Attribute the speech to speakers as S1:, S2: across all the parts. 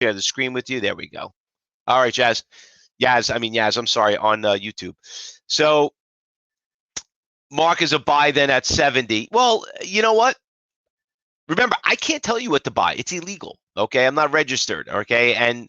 S1: share the screen with you. There we go. All right, Yaz, I'm sorry, on YouTube. So Mark is a buy then at 70. Well, you know what? Remember, I can't tell you what to buy. It's illegal. Okay, I'm not registered. Okay, and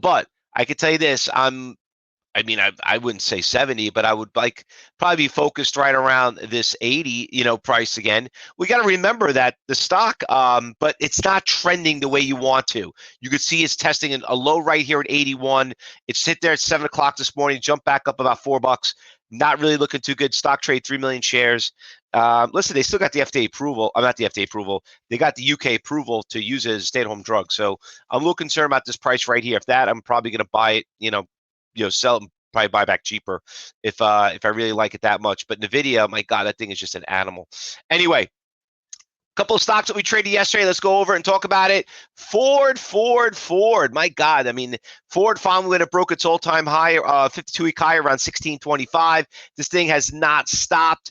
S1: but I can tell you this. I wouldn't say 70, but I would probably be focused right around this 80, price again. We got to remember that the stock, but it's not trending the way you want to. You could see it's testing a low right here at 81. It's hit there at 7 o'clock this morning, jumped back up about $4. Not really looking too good. Stock trade 3 million shares. Listen, they still got the FDA approval. Not the FDA approval. They got the UK approval to use it as a stay-at-home drug. So I'm a little concerned about this price right here. If that, I'm probably going to buy it. Sell them, probably buy back cheaper if I really like it that much. But NVIDIA, my God, that thing is just an animal. Anyway, a couple of stocks that we traded yesterday. Let's go over and talk about it. Ford. My God, Ford finally when it broke its all-time high, 52-week high around 1625. This thing has not stopped.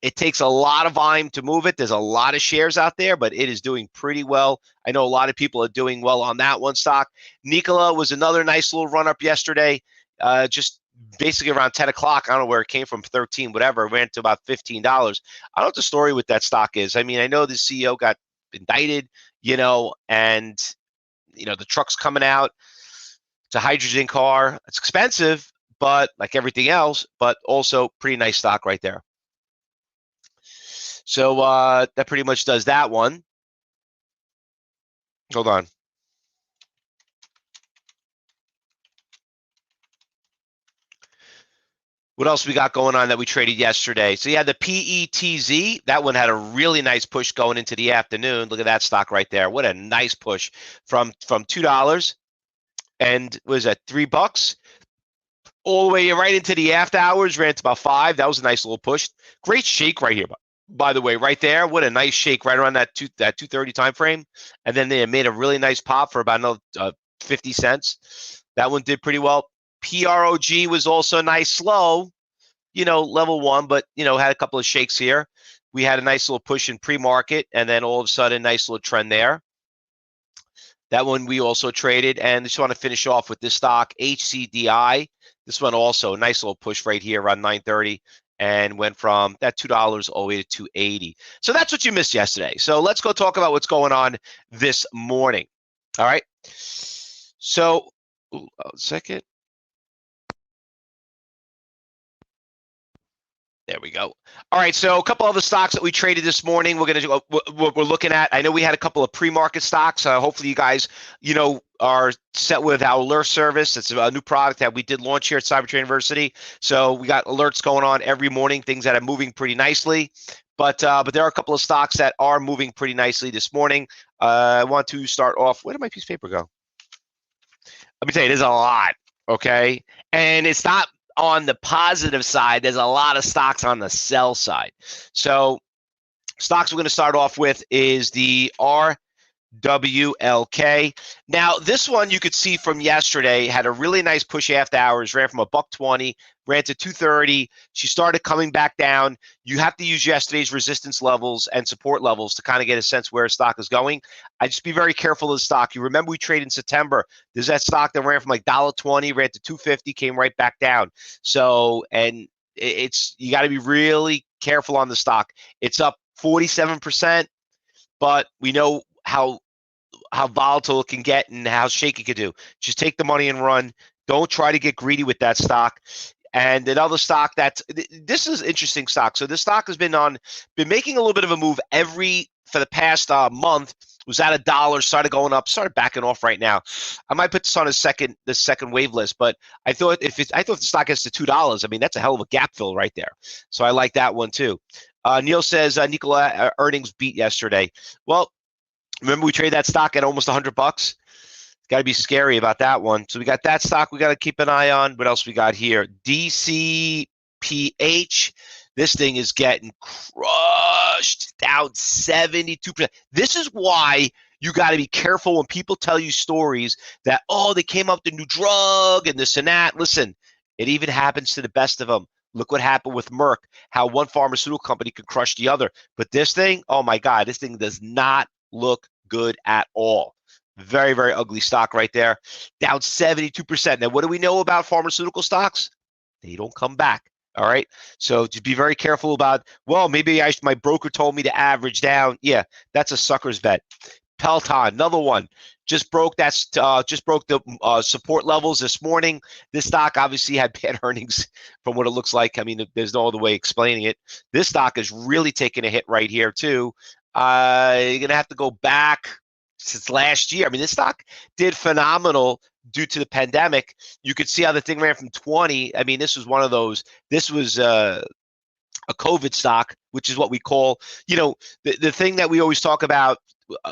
S1: It takes a lot of volume to move it. There's a lot of shares out there, but it is doing pretty well. I know a lot of people are doing well on that one stock. Nikola was another nice little run up yesterday. Just basically around 10 o'clock. I don't know where it came from, 13, whatever. It ran to about $15. I don't know what the story with that stock is. I know the CEO got indicted, and, the truck's coming out. It's a hydrogen car. It's expensive, but like everything else, but also pretty nice stock right there. So that pretty much does that one. Hold on. What else we got going on that we traded yesterday? So yeah, the PETZ, that one had a really nice push going into the afternoon. Look at that stock right there. What a nice push from $2 and was that $3 all the way right into the after hours, ran to about 5. That was a nice little push. Great shake right here, by the way, right there. What a nice shake right around that 230 time frame. And then they made a really nice pop for about another 50 cents. That one did pretty well. PROG was also nice, slow, level 1, but, had a couple of shakes here. We had a nice little push in pre-market, and then all of a sudden, nice little trend there. That one we also traded, and just want to finish off with this stock, HCDI. This one also, a nice little push right here around 9:30, and went from that $2 all the way to $2.80. So that's what you missed yesterday. So let's go talk about what's going on this morning. All right. So, a second. There we go. All right, so a couple of the stocks that we traded this morning, we're looking at. I know we had a couple of pre-market stocks. Hopefully, you guys, are set with our alert service. It's a new product that we did launch here at Cybertrade University. So we got alerts going on every morning, things that are moving pretty nicely. But there are a couple of stocks that are moving pretty nicely this morning. I want to start off. Where did my piece of paper go? Let me tell you, there's a lot. Okay, and it's not. On the positive side, there's a lot of stocks on the sell side. So stocks we're going to start off with is the RWLK. Now, this one you could see from yesterday had a really nice push after hours, ran from $120, ran to 230. She started coming back down. You have to use yesterday's resistance levels and support levels to kind of get a sense where a stock is going. I just be very careful of the stock. You remember we traded in September. There's that stock that ran from like $1.20, ran to 250, came right back down. So, and it's you got to be really careful on the stock. It's up 47%, but we know how volatile it can get and how shaky it can do. Just take the money and run. Don't try to get greedy with that stock. And another stock this is interesting stock. So this stock has been making a little bit of a move for the past month. Was at $1, started going up, started backing off right now. I might put this on the second wave list, but I thought if the stock gets to $2, that's a hell of a gap fill right there. So I like that one too. Neil says Nikola earnings beat yesterday. Well, remember we traded that stock at almost $100. Got to be scary about that one. So we got that stock we got to keep an eye on. What else we got here? DCPH. This thing is getting crushed, down 72%. This is why you got to be careful when people tell you stories that, they came up with a new drug and this and that. Listen, it even happens to the best of them. Look what happened with Merck, how one pharmaceutical company could crush the other. But this thing, oh my God, this thing does not look good at all. Very, very ugly stock right there. Down 72%. Now, what do we know about pharmaceutical stocks? They don't come back. All right. So just be very careful about, well, maybe my broker told me to average down. Yeah, that's a sucker's bet. Peloton, another one, just broke the support levels this morning. This stock obviously had bad earnings from what it looks like. I mean, there's no other way explaining it. This stock is really taking a hit right here too. You're gonna have to go back since last year. I mean, this stock did phenomenal due to the pandemic. You could see how the thing ran from 20. I mean, this was one of those. This was a COVID stock, which is what we call, the thing that we always talk about,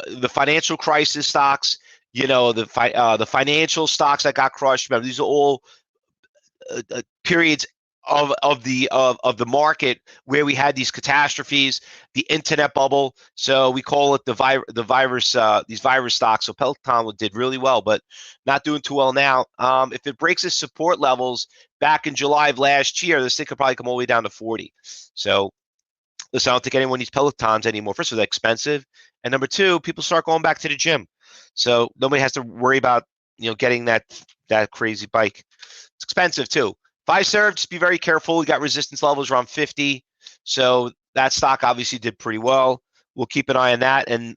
S1: the financial crisis stocks, the financial stocks that got crushed. Remember, these are all periods of the market where we had these catastrophes, the internet bubble. So we call it the virus, these virus stocks. So Peloton did really well, but not doing too well now. If it breaks its support levels back in July of last year, this thing could probably come all the way down to 40. So listen, I don't think anyone needs Pelotons anymore. First of all, they're expensive, and number two, people start going back to the gym, so nobody has to worry about getting that crazy bike. It's expensive too. Fiserv, just be very careful. We got resistance levels around 50, so that stock obviously did pretty well. We'll keep an eye on that, and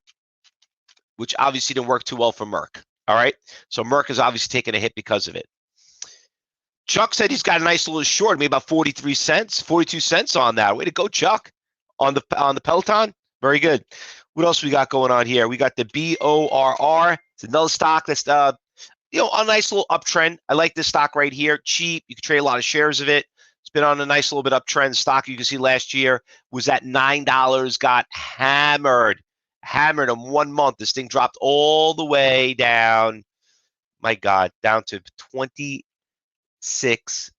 S1: which obviously didn't work too well for Merck. All right, so Merck is obviously taking a hit because of it. Chuck said he's got a nice little short, maybe about 43 cents, 42 cents on that. Way to go, Chuck, on the Peloton. Very good. What else we got going on here? We got the BORR. It's another stock that's a nice little uptrend. I like this stock right here. Cheap. You can trade a lot of shares of it. It's been on a nice little bit uptrend. Stock you can see last year was at $9. Got hammered in 1 month. This thing dropped all the way down. My God, down to 26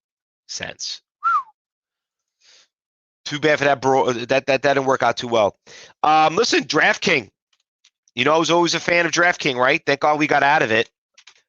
S1: cents. Too bad for that, bro. That didn't work out too well. Listen, DraftKings. I was always a fan of DraftKings, right? Thank God we got out of it.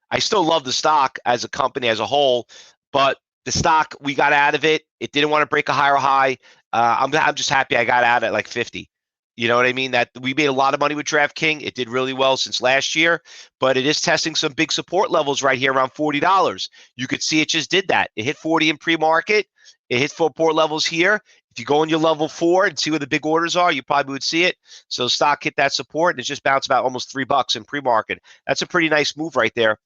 S1: I still love the stock as a company as a whole, but the stock, we got out of it. It didn't want to break a higher high. I'm just happy I got out at like 50. You know what I mean? That we made a lot of money with DraftKings. It did really well since last year, but it is testing some big support levels right here around $40. You could see it just did that. It hit 40 in pre-market. It hit support levels here. If you go in your level 4 and see where the big orders are, you probably would see it. So stock hit that support and it just bounced about almost $3 in pre-market. That's a pretty nice move right there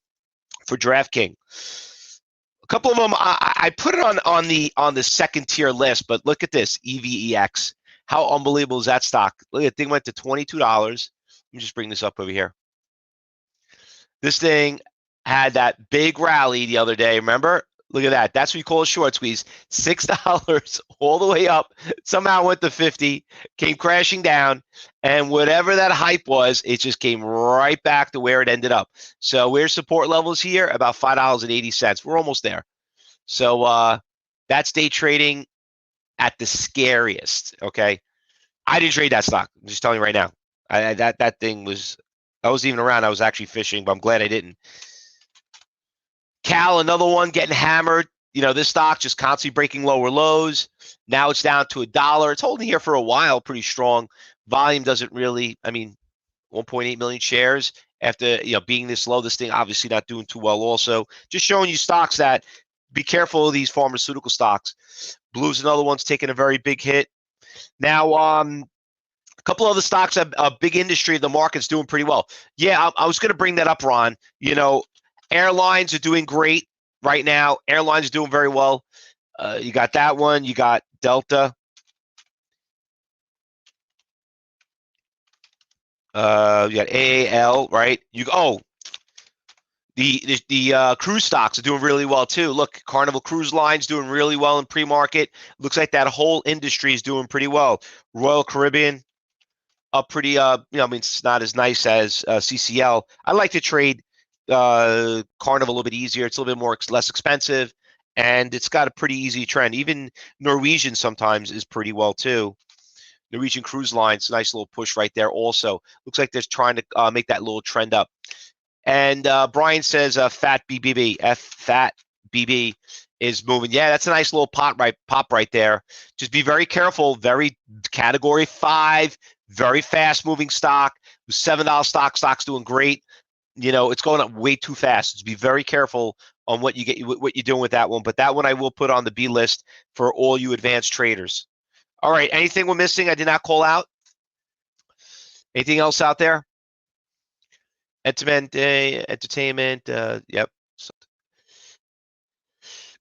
S1: for DraftKings. A couple of them, I put it on the second tier list, but look at this, EVEX. How unbelievable is that stock? Look, the thing went to $22. Let me just bring this up over here. This thing had that big rally the other day, remember? Look at that. That's what you call a short squeeze. $6 all the way up. Somehow went to 50, came crashing down, and whatever that hype was, it just came right back to where it ended up. So where's support levels here? About $5.80. We're almost there. So that's day trading at the scariest, okay? I didn't trade that stock. I'm just telling you right now. That thing was, I wasn't even around. I was actually fishing, but I'm glad I didn't. Cal, another one getting hammered. This stock just constantly breaking lower lows. Now it's down to $1. It's holding here for a while, pretty strong. Volume doesn't really, 1.8 million shares after being this low. This thing obviously not doing too well also. Just showing you stocks that be careful of these pharmaceutical stocks. Blue's another one's taking a very big hit. Now, a couple other stocks, a big industry, the market's doing pretty well. Yeah, I was going to bring that up, Ron. Airlines are doing great right now. Airlines are doing very well. You got that one. You got Delta. You got AAL, right? The cruise stocks are doing really well too. Look, Carnival Cruise Line's doing really well in pre-market. Looks like that whole industry is doing pretty well. Royal Caribbean up pretty. It's not as nice as CCL. I like to trade Carnival a little bit easier. It's a little bit less expensive, and it's got a pretty easy trend. Even Norwegian sometimes is pretty well too. Norwegian Cruise Line's nice little push right there also. Looks like they're trying to make that little trend up. And Brian says Fat BB is moving. Yeah, that's a nice little pop right there. Just be very careful. Very category 5, very fast moving stock. $7 stock's doing great. it's going up way too fast. So be very careful on what you're doing with that one. But that one I will put on the B list for all you advanced traders. All right. Anything we're missing? I did not call out. Anything else out there? Entertainment. Yep.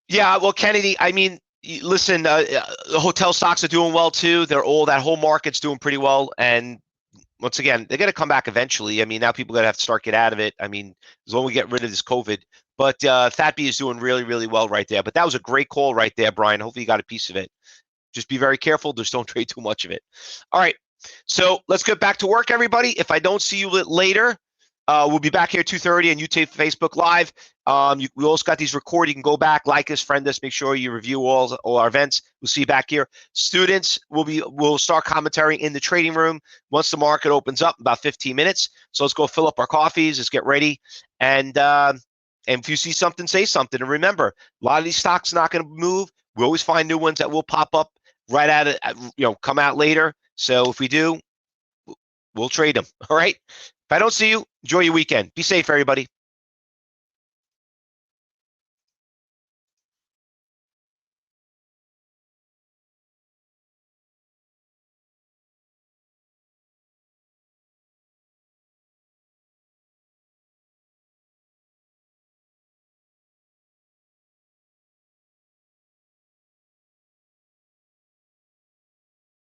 S1: Yeah. Well, Kennedy. I mean, listen. The hotel stocks are doing well too. That whole market's doing pretty well. And once again, they're going to come back eventually. I mean, now people are going to have to start get out of it. I mean, as long as we get rid of this COVID. But FATB is doing really, really well right there. But that was a great call right there, Brian. Hopefully you got a piece of it. Just be very careful. Just don't trade too much of it. All right. So let's get back to work, everybody. If I don't see you later, we'll be back here at 2:30 on YouTube, Facebook Live. We also got these recorded. You can go back, like us, friend us. Make sure you review all our events. We'll see you back here. Students, we'll start commentary in the trading room once the market opens up, about 15 minutes. So let's go fill up our coffees. Let's get ready. And if you see something, say something. And remember, a lot of these stocks are not going to move. We always find new ones that will pop up right at it, come out later. So if we do, we'll trade them. All right. If I don't see you, enjoy your weekend. Be safe, everybody.